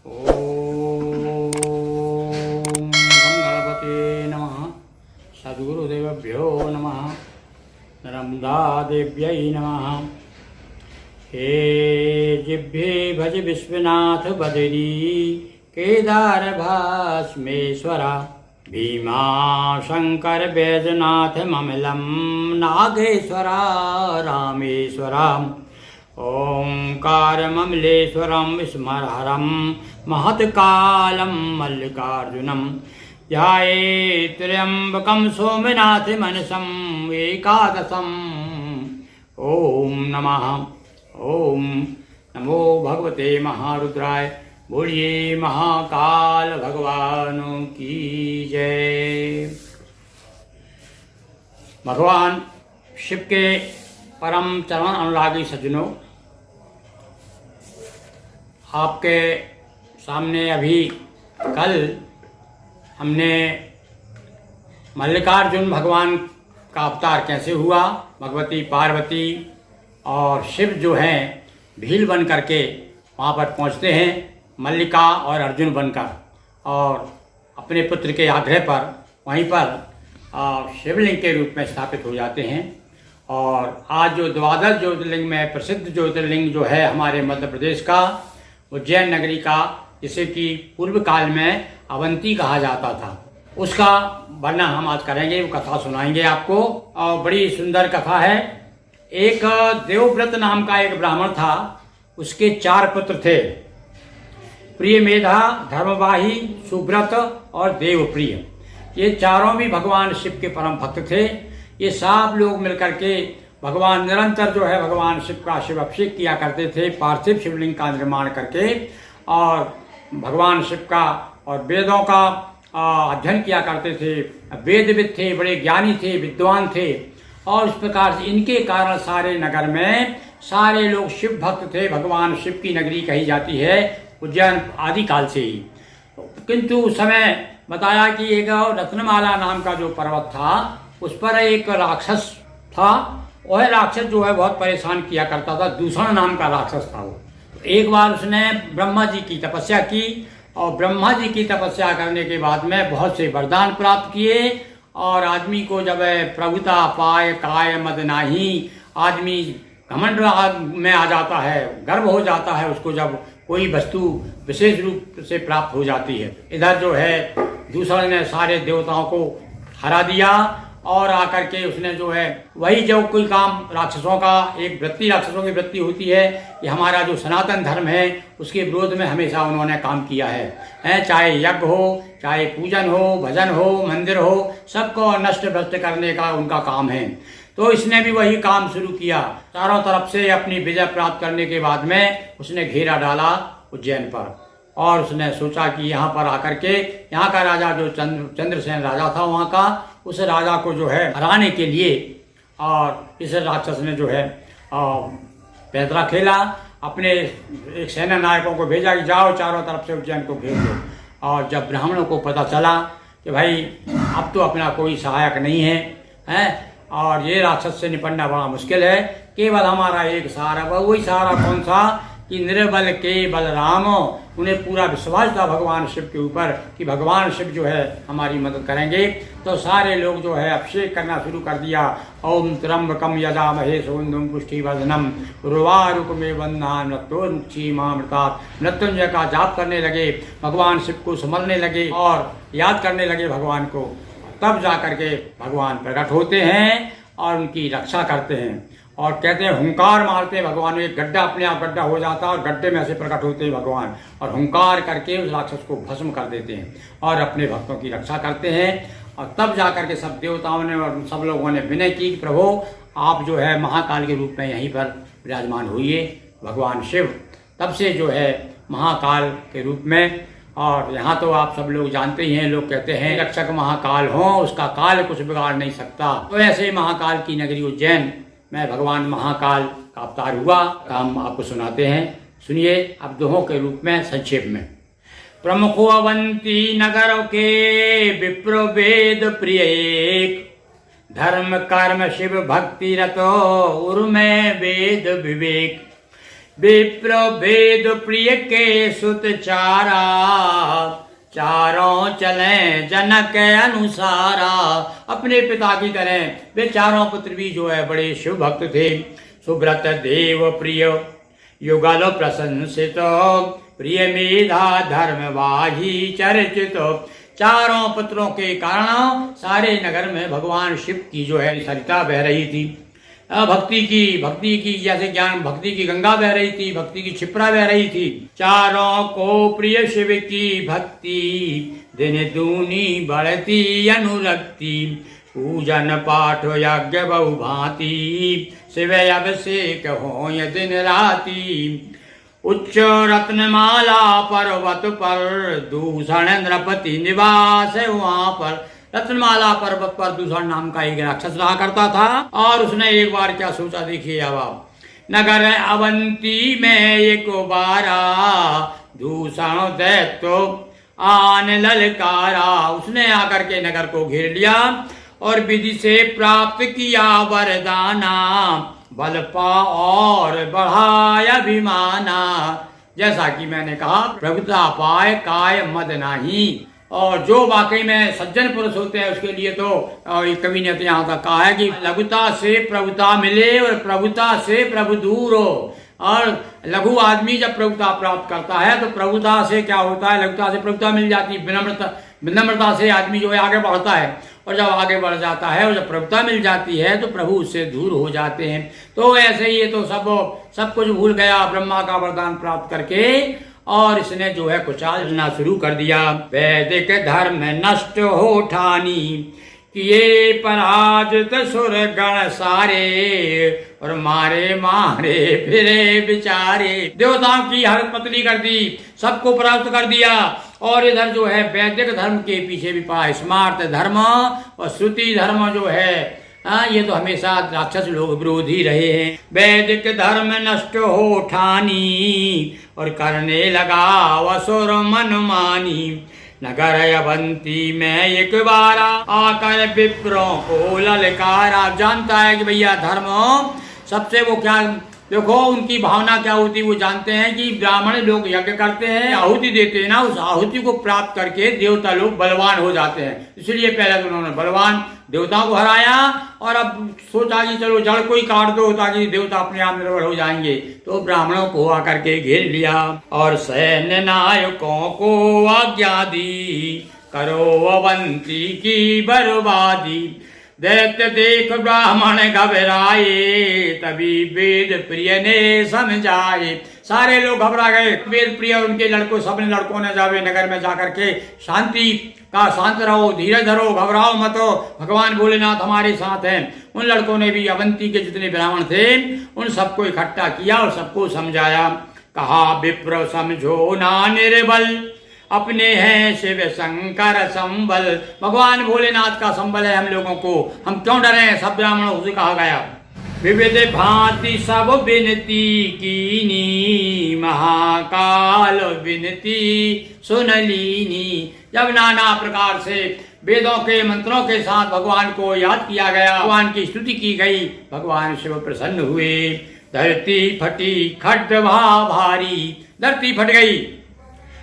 ओम गणपते नमः। सद्गुरुदेवभ्यो नमः। नर्मदादेव्यै नमः। हे जिह्वे भज विश्वनाथ बदरी केदार भस्मेश्वरा भीमा शंकर बैजनाथ ममलम नागेश्वरा रामेश्वरा ओंकारममलेश्वरं स्मरहरं महत्कालं मल्लिकार्जुनं ध्यायेत्र्यम्बकं सोमनाथमनसं एकादशम्। ओम नमः। ओम नमो भगवते महारुद्राय। बोलिए महाकाल भगवान की जय। भगवान शिव के परम चरण अनुरागी सज्जनों, आपके सामने अभी कल हमने मल्लिकार्जुन भगवान का अवतार कैसे हुआ, भगवती पार्वती और शिव जो हैं भील बन करके वहाँ पर पहुँचते हैं, मल्लिका और अर्जुन बनकर, और अपने पुत्र के आग्रह पर वहीं पर शिवलिंग के रूप में स्थापित हो जाते हैं। और आज जो द्वादश ज्योतिर्लिंग में प्रसिद्ध ज्योतिर्लिंग जो है हमारे मध्य प्रदेश का, उज्जैन नगरी का, जिसे कि पूर्व काल में अवंती कहा जाता था, उसका वर्णन हम आज करेंगे, वो कथा सुनाएंगे आपको। और बड़ी सुंदर कथा है। एक देवव्रत नाम का एक ब्राह्मण था, उसके 4 पुत्र थे, प्रिय मेधा, धर्मवाही, सुव्रत और देवप्रिय। ये चारों भी भगवान शिव के परम भक्त थे। ये सब लोग मिलकर के भगवान निरंतर जो है भगवान शिव का शिवाभिषेक किया करते थे, पार्थिव शिवलिंग का निर्माण करके, और भगवान शिव का और वेदों का अध्ययन किया करते थे। वेदविद थे, बड़े ज्ञानी थे, विद्वान थे, और इस प्रकार से इनके कारण सारे नगर में सारे लोग शिव भक्त थे। भगवान शिव की नगरी कही जाती है उज्जैन आदिकाल से ही। किंतु उस समय बताया कि एक रत्नमाला नाम का जो पर्वत था, उस पर एक राक्षस था। वह राक्षस जो है बहुत परेशान किया करता था। दूषण नाम का राक्षस था वो। तो एक बार उसने ब्रह्मा जी की तपस्या की, और ब्रह्मा जी की तपस्या करने के बाद में बहुत से वरदान प्राप्त किए। और आदमी को जब प्रभुता पाए काय मद नाही, आदमी घमंड में आ जाता है, गर्व हो जाता है उसको जब कोई वस्तु विशेष रूप से प्राप्त हो जाती है। इधर जो है दूसरे ने सारे देवताओं को हरा दिया, और आकर के उसने जो है वही जो कोई काम राक्षसों का, एक वृत्ति राक्षसों की वृत्ति होती है, ये हमारा जो सनातन धर्म है उसके विरोध में हमेशा उन्होंने काम किया है। चाहे यज्ञ हो, चाहे पूजन हो, भजन हो, मंदिर हो, सबको नष्ट भ्रष्ट करने का उनका काम है। तो इसने भी वही काम शुरू किया। चारों तरफ से अपनी विजय प्राप्त करने के बाद में उसने घेरा डाला उज्जैन पर, और उसने सोचा कि यहाँ पर आकर के यहाँ का राजा जो चंद्रसेन राजा था वहाँ का, उस राजा को जो है हराने के लिए, और इस राक्षस ने जो है पैतरा खेला। अपने एक सेना नायकों को भेजा कि जाओ चारों तरफ से उज्जैन को घेर दो। और जब ब्राह्मणों को पता चला कि भाई अब तो अपना कोई सहायक नहीं है, और ये राक्षस से निपटना बड़ा मुश्किल है, केवल हमारा एक सहारा, वही सहारा कौन सा कि निर्बल के बलराम। उन्हें पूरा विश्वास था भगवान शिव के ऊपर कि भगवान शिव जो है हमारी मदद करेंगे। तो सारे लोग जो है अभिषेक करना शुरू कर दिया। ओम त्र्यंबकम यजामहे सुगंधिं पुष्टिवर्धनम उर्वारुकमेव बन्धनान् मृत्योर्मुक्षीमामृतात्। मृत्युंजय का जाप करने लगे, भगवान शिव को समझने लगे और याद करने लगे भगवान को। तब जा करके भगवान प्रकट होते हैं और उनकी रक्षा करते हैं। और कहते हैं हुंकार मारते भगवान, एक गड्ढा अपने आप गड्ढा हो जाता है और गड्ढे में ऐसे प्रकट होते हैं भगवान, और हुंकार करके उस राक्षस को भस्म कर देते हैं और अपने भक्तों की रक्षा करते हैं। और तब जाकर के सब देवताओं ने और सब लोगों ने विनय की कि प्रभु आप जो है महाकाल के रूप में यहीं पर विराजमान हुई। भगवान शिव तब से जो है महाकाल के रूप में, और यहाँ तो आप सब लोग जानते ही हैं, लोग कहते हैं रक्षक महाकाल हो, उसका काल कुछ बिगाड़ नहीं सकता। तो ऐसे महाकाल की नगरी उज्जैन में भगवान महाकाल का अवतार हुआ। हम आपको सुनाते हैं, सुनिए अब दोहों के रूप में संक्षेप में। प्रमुखो अवंती नगर के विप्र वेद प्रिय एक, धर्म कर्म शिव भक्ति रतो उर्मे वेद विवेक। विप्र वेद प्रिय के सुत चारा, चारों चले जनक अनुसारा। अपने पिता की तरह वे चारों पुत्र भी जो है बड़े शिव भक्त थे। सुब्रत देव प्रिय युगल प्रशंसित, प्रिय मेधा धर्म वाही चर्चित। चारों पुत्रों के कारण सारे नगर में भगवान शिव की जो है सरिता बह रही थी। भक्ति की जैसे ज्ञान भक्ति की गंगा बह रही थी, भक्ति की क्षिप्रा बह रही थी। चारों को प्रिय शिव की भक्ति, दिन दूनी बढ़ती अनुरक्ति। पूजन पाठ यज्ञ बहु भांति, शिव अभिषेक हो दिन राति। उच्च रत्नमाला पर्वत पर, दूषण नृपति निवास है वहां पर। रत्नमाला पर्वत पर दूषण नाम का एक राक्षस रहा करता था और उसने एक बार क्या सोचा, देखिए अब आप। नगर अवंती में एक बारा, दूषण दैत्य आन ललकारा। उसने आकर के नगर को घेर लिया और विधि से प्राप्त किया वरदाना, बल पा और बढ़ाया अभिमाना। जैसा कि मैंने कहा, प्रभुता पाए काय मद नाही। और जो वाकई में सज्जन पुरुष होते हैं उसके लिए तो कवि ने तो यहाँ तक कहा है कि लघुता से प्रभुता मिले और प्रभुता से प्रभु दूर हो। और लघु आदमी जब प्रभुता प्राप्त करता है तो प्रभुता से क्या होता है, लघुता से प्रभुता मिल जाती है। विनम्रता से आदमी जो है आगे बढ़ता है और जब आगे बढ़ जाता है और जब प्रभुता मिल जाती है तो प्रभु उससे दूर हो जाते हैं। तो ऐसे ही ये तो सब कुछ भूल गया ब्रह्मा का वरदान प्राप्त करके और इसने जो है कुचालना शुरू कर दिया। वैदिक धर्म नष्ट हो ठानी, किए पराजित सुर गण सारे, और मारे मारे फिरे बिचारे। देवताओं की हरत पतली कर दी, सबको परास्त कर दिया। और इधर जो है वैदिक धर्म के पीछे भी पड़ा। स्मार्त धर्म और श्रुति धर्म जो है ये तो हमेशा राक्षस लोग विरोधी रहे हैं। वैदिक धर्म नष्ट हो ठानी, और करने लगा वसुर मनमानी। नगर अवंती में एक बारा, आकर विप्रों को ललकारा। जानता है कि भैया धर्म सबसे वो क्या, देखो उनकी भावना क्या होती है, वो जानते हैं कि ब्राह्मण लोग यज्ञ करते हैं, आहुति देते हैं ना, उस आहुति को प्राप्त करके देवता लोग बलवान हो जाते हैं। इसलिए पहले तो उन्होंने बलवान देवताओं को हराया और अब सोचा कि चलो जड़ को ही काट दो ताकि देवता अपने आप निर्भर हो जाएंगे। तो ब्राह्मणों को आकर के घेर लिया और सैन्य नायकों को आज्ञा दी, करो अवंती की बर्बादी। दैत्य देख ब्राह्मण घबराए, तभी वेद प्रिय ने समझाए। सारे लोग घबरा गए। वेद प्रिय उनके लड़कों, सबने लड़कों ने जावे नगर में जाकर के शांति का, शांत रहो, धीरज धरो, घबराओ मत हो, भगवान भोलेनाथ हमारे साथ हैं। उन लड़कों ने भी अवंती के जितने ब्राह्मण थे उन सबको इकट्ठा किया और सबको समझाया। कहा विप्र समझो ना निर्बल, अपने हैं शिव शंकर संबल। भगवान भोलेनाथ का संबल है हम लोगों को, हम क्यों डरे, सब ब्राह्मणों से कहा गया। विविध भांति सब विनती कीनी, महाकाल विनती सुन लीनी। जब नाना प्रकार से वेदों के मंत्रों के साथ भगवान को याद किया गया, भगवान की स्तुति की गई, भगवान शिव प्रसन्न हुए। धरती फटी खड्डवा भारी, धरती फट गई,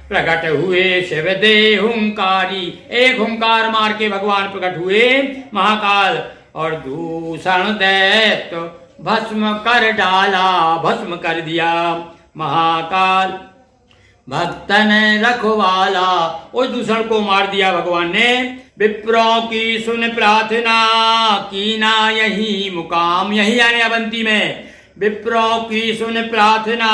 प्रकट हुए शिव दे हुंकारी। एक हुंकार मार के भगवान प्रकट हुए महाकाल, और दूषण दैत्य भस्म कर डाला, भस्म कर दिया महाकाल भक्तन रखवाला। उस दूषण को मार दिया भगवान ने। विप्रों की सुन प्रार्थना, कीना यही मुकाम, यही यानी अवंती में। विप्रों की सुन प्रार्थना,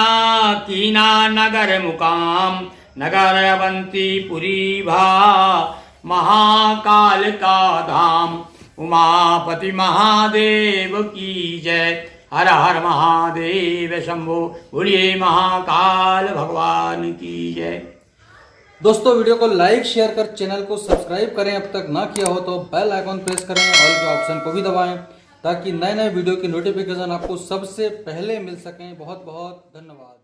कीना नगर मुकाम। नगर अवंती पुरी भा, महाकाल का धाम। उमापति महादेव की जय। हर हर महादेव शंभो, बोलिए महाकाल भगवान की जय। दोस्तों वीडियो को लाइक शेयर कर चैनल को सब्सक्राइब करें, अब तक ना किया हो तो बेल आइकॉन प्रेस करें, ऑल के ऑप्शन को भी दबाएं ताकि नए नए वीडियो की नोटिफिकेशन आपको सबसे पहले मिल सकें। बहुत बहुत धन्यवाद।